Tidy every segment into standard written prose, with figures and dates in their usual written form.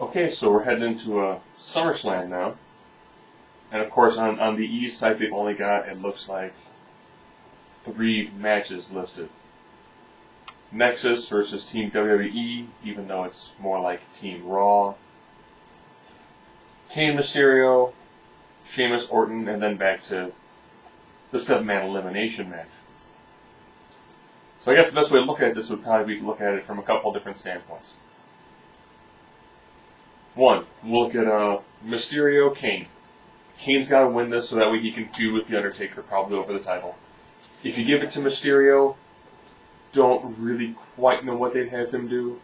Okay, so we're heading into Summerslam now. And of course, on the East side, they've only got, it looks like, 3 matches listed. Nexus versus Team WWE, even though it's more like Team Raw. Kane Mysterio, Sheamus, Orton, and then back to the 7-man elimination match. So I guess the best way to look at this would probably be to look at it from a couple different standpoints. One, we'll look at Mysterio, Kane. Kane's got to win this so that way he can feud with The Undertaker, probably over the title. If you give it to Mysterio, don't really quite know what they'd have him do.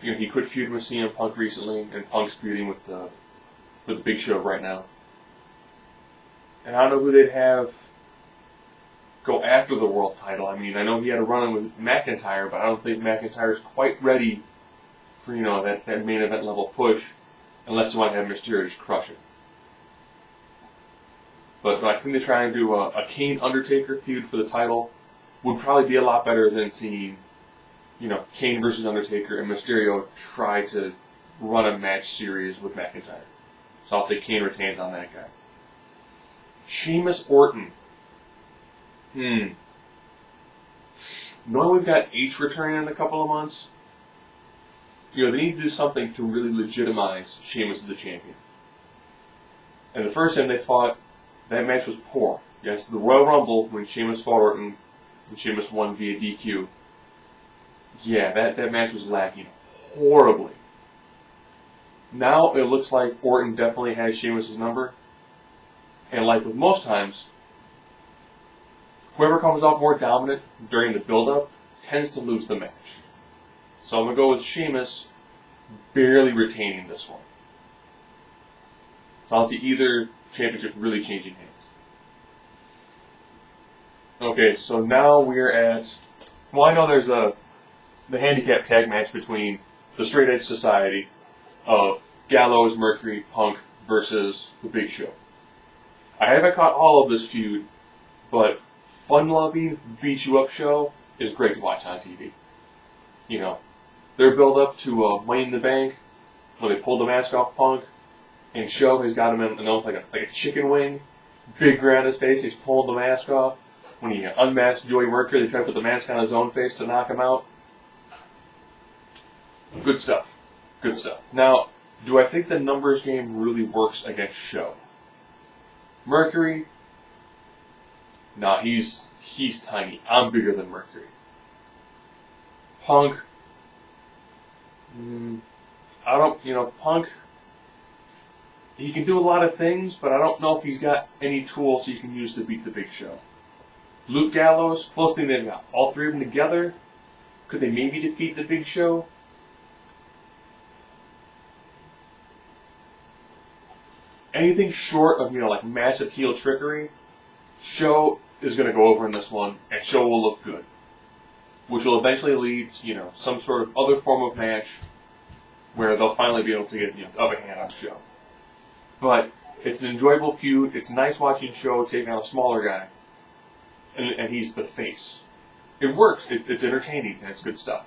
You know, he quit feuding with CM Punk recently, and Punk's feuding with the Big Show right now. And I don't know who they'd have go after the world title. I mean, I know he had a run-in with McIntyre, but I don't think McIntyre's quite ready for, you know, that main event level push, unless they want to have Mysterio just crush it. But I think they try and do a Kane-Undertaker feud for the title would probably be a lot better than seeing, you know, Kane versus Undertaker and Mysterio try to run a match series with McIntyre. So I'll say Kane retains on that guy. Sheamus Orton. Knowing we've got H returning in a couple of months, you know, they need to do something to really legitimize Sheamus as the champion. And the first time they fought, that match was poor. Yes, the Royal Rumble, when Sheamus fought Orton, and Sheamus won via DQ, yeah, that match was lacking horribly. Now it looks like Orton definitely has Sheamus' number, and like with most times, whoever comes off more dominant during the build-up tends to lose the match. So I'm going to go with Sheamus barely retaining this one. So I'll see either championship really changing hands. Okay, so now we're at... Well, I know there's the handicap tag match between the Straight Edge Society of Gallows, Mercury, Punk versus the Big Show. I haven't caught all of this feud, but fun-loving, beat-you-up show is great to watch on TV. You know, their build-up to Money in the Bank, when they pulled the mask off Punk, and Show has got him in almost like a chicken wing, big grin on his face, he's pulling the mask off. When he unmasked Joey Mercury, they try to put the mask on his own face to knock him out. Good stuff. Good stuff. Now, do I think the numbers game really works against Show? Mercury? Nah, he's tiny. I'm bigger than Mercury. Punk? Punk, he can do a lot of things, but I don't know if he's got any tools he can use to beat the Big Show. Luke Gallows, close thing they've got. All 3 of them together, could they maybe defeat the Big Show? Anything short of, like massive heel trickery, Show is going to go over in this one, and Show will look good. Which will eventually lead to, some sort of other form of match where they'll finally be able to get, the upper hand on Show. But it's an enjoyable feud. It's nice watching Show take on a smaller guy. And he's the face. It works. It's entertaining, and it's good stuff.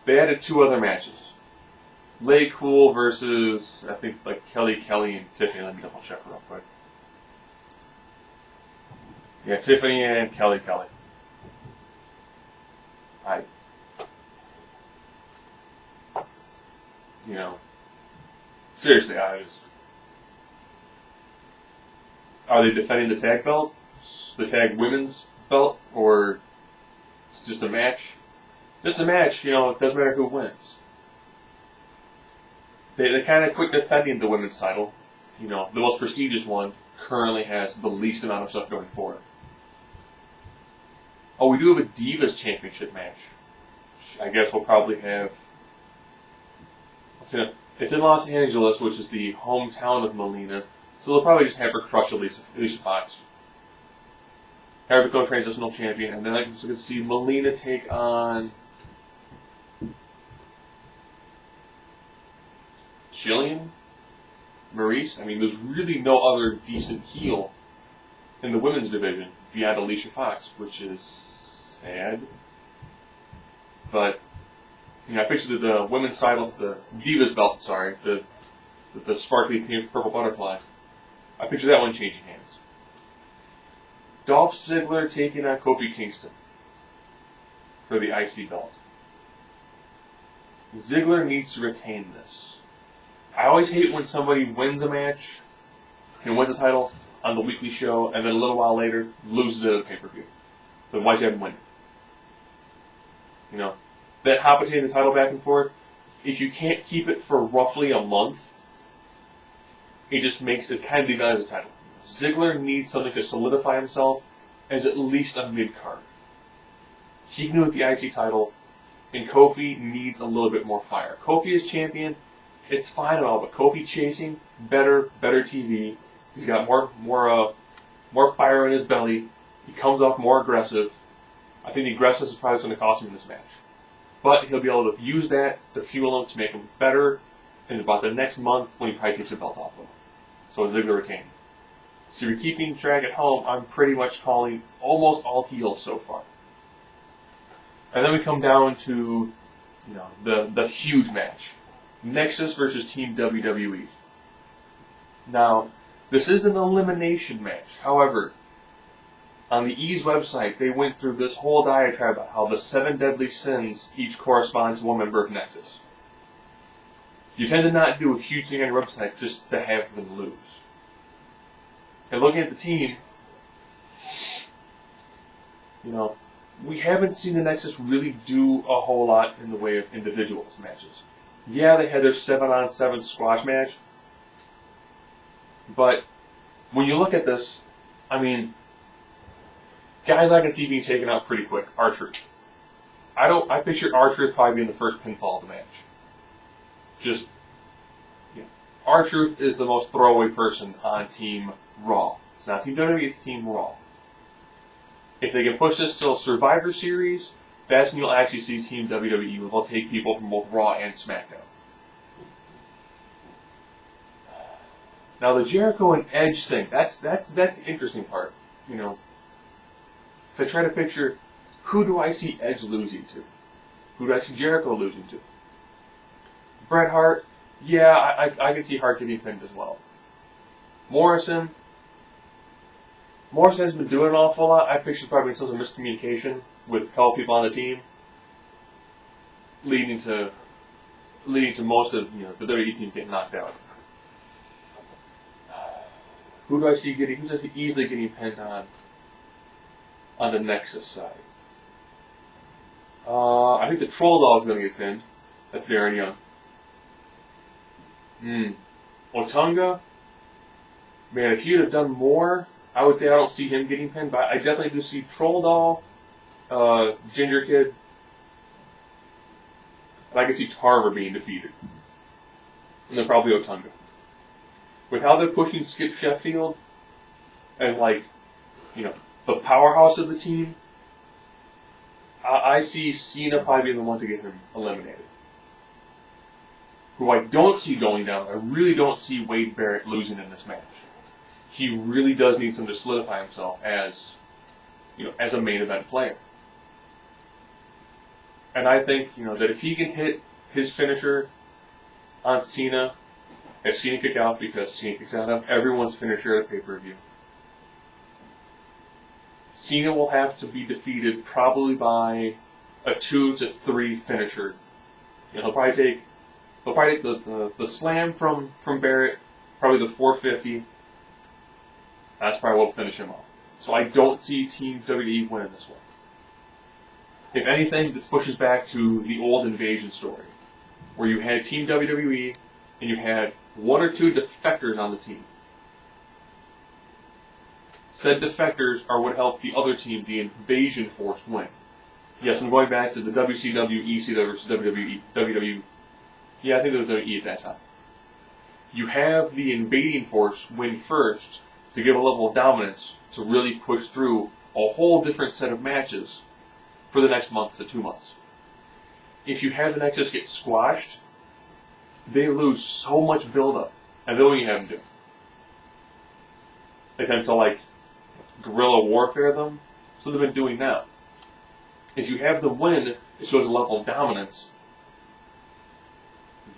They added 2 other matches. Lay Cool versus, I think, like Kelly and Tiffany. Let me double check real quick. Yeah, Tiffany and Kelly. Seriously, are they defending the tag belt? The tag women's belt? Or it's just a match? Just a match, it doesn't matter who wins. They kind of quit defending the women's title. The most prestigious one currently has the least amount of stuff going for it. Oh, we do have a Divas Championship match. I guess we'll probably have... It's in Los Angeles, which is the hometown of Melina. So they'll probably just have her crush Alicia Fox. Have her become transitional champion, and then I can see Melina take on... Jillian? Maurice? I mean, there's really no other decent heel in the women's division beyond Alicia Fox, which is sad. But I picture the women's title, the Divas belt, sorry, the sparkly pink purple butterfly. I picture that one changing hands. Dolph Ziggler taking on Kofi Kingston for the IC belt. Ziggler needs to retain this. I always hate when somebody wins a match and wins a title on the weekly show, and then a little while later loses it at a pay-per-view. Then why'd you have him win it? That hopping the title back and forth, if you can't keep it for roughly a month, it just makes it kind of devalues the title. Ziggler needs something to solidify himself as at least a mid-card. He can do it with the IC title, and Kofi needs a little bit more fire. Kofi is champion, it's fine and all, but Kofi chasing, better TV. He's got more fire in his belly. He comes off more aggressive. I think the aggressiveness is probably going to cost him this match. But he'll be able to use that to fuel him to make him better in about the next month when he probably takes the belt off of him. So Ziggler retained. So if you're keeping track at home, I'm pretty much calling almost all heels so far. And then we come down to the huge match. Nexus versus Team WWE. Now, this is an elimination match. However, on the E's website, they went through this whole diatribe about how the 7 deadly sins each correspond to one member of Nexus. You tend to not do a huge thing on your website just to have them lose. And looking at the team, we haven't seen the Nexus really do a whole lot in the way of individuals matches. Yeah, they had their 7-on-7 squash match, but when you look at this, guys I can see being taken out pretty quick. R-Truth. I picture R-Truth probably being the first pinfall of the match. R-Truth is the most throwaway person on Team Raw. It's not Team WWE, it's Team Raw. If they can push this till Survivor Series, that's when you'll actually see Team WWE. They'll take people from both Raw and SmackDown. Now the Jericho and Edge thing, that's the interesting part. So I try to picture, who do I see Edge losing to? Who do I see Jericho losing to? Bret Hart, yeah, I can see Hart getting pinned as well. Morrison has been doing an awful lot. I picture probably some sort of miscommunication with a couple people on the team, leading to most of the WWE team getting knocked out. Who do I see who's easily getting pinned on the Nexus side? I think the Troll Doll is going to get pinned. That's Darren Young. Otunga, man, if he'd have done more, I would say I don't see him getting pinned, but I definitely do see Troll Doll, Ginger Kid, and I can see Tarver being defeated. And then probably Otunga. With how they're pushing Skip Sheffield, and the powerhouse of the team, I see Cena probably being the one to get him eliminated. Who I don't see going down, I really don't see Wade Barrett losing in this match. He really does need something to solidify himself as a main event player. And I think, that if he can hit his finisher on Cena, have Cena kick out, because Cena kicks out of everyone's finisher at a pay-per-view. Cena will have to be defeated probably by a 2 to 3 finisher. He'll probably take the slam from Barrett, probably the 450. That's probably what will finish him off. So I don't see Team WWE winning this one. If anything, this pushes back to the old Invasion story, where you had Team WWE and you had 1 or 2 defectors on the team. Said defectors are what helped the other team, the Invasion Force, win. Yes, I'm going back to the WCW, ECW versus WWE. Yeah, I think it was WWE at that time. You have the Invading Force win first to give a level of dominance to really push through a whole different set of matches for the next month to 2 months. If you have the Nexus get squashed, they lose so much build-up, and then what you have them do? They tend to guerrilla warfare them, so they've been doing now. If you have them win, it shows a level of dominance,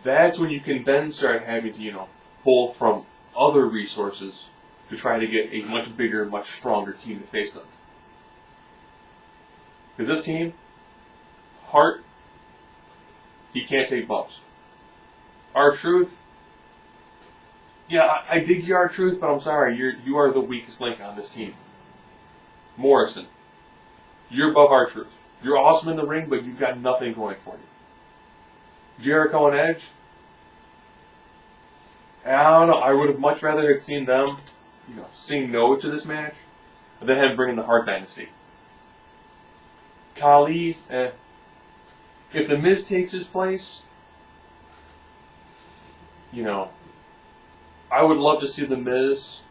that's when you can then start having to, pull from other resources to try to get a much bigger, much stronger team to face them. Because this team, Hart, he can't take bumps. R-Truth, yeah, I dig your R-Truth, but I'm sorry, you are the weakest link on this team. Morrison, you're above R-Truth. You're awesome in the ring, but you've got nothing going for you. Jericho and Edge, I don't know, I would have much rather have seen them, saying no to this match, than him bringing the Hart Dynasty. Khali, if The Miz takes his place, I would love to see The Miz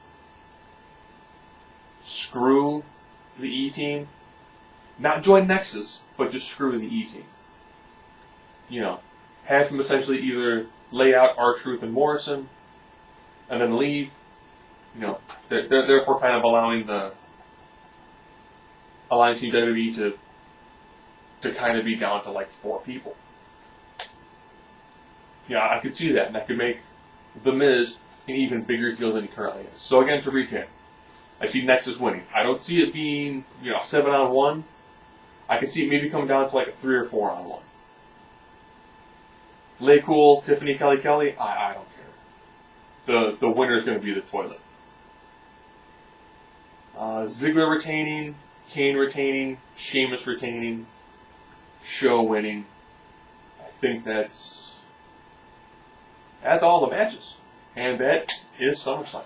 screw the E-Team. Not join Nexus, but just screw the E-Team. Have him essentially either lay out R-Truth and Morrison, and then leave. They're therefore kind of allowing Team WWE to kind of be down to like 4 people. I could see that, and that could make The Miz an even bigger heel than he currently is. So again, to recap, I see Nexus winning. I don't see it being, 7-on-1. I can see it maybe coming down to like a 3 or 4-on-1. Lay Cool, Tiffany, Kelly, I don't care. The winner is going to be the toilet. Ziggler retaining, Kane retaining, Sheamus retaining, Show winning. I think that's all the matches. And that is SummerSlam.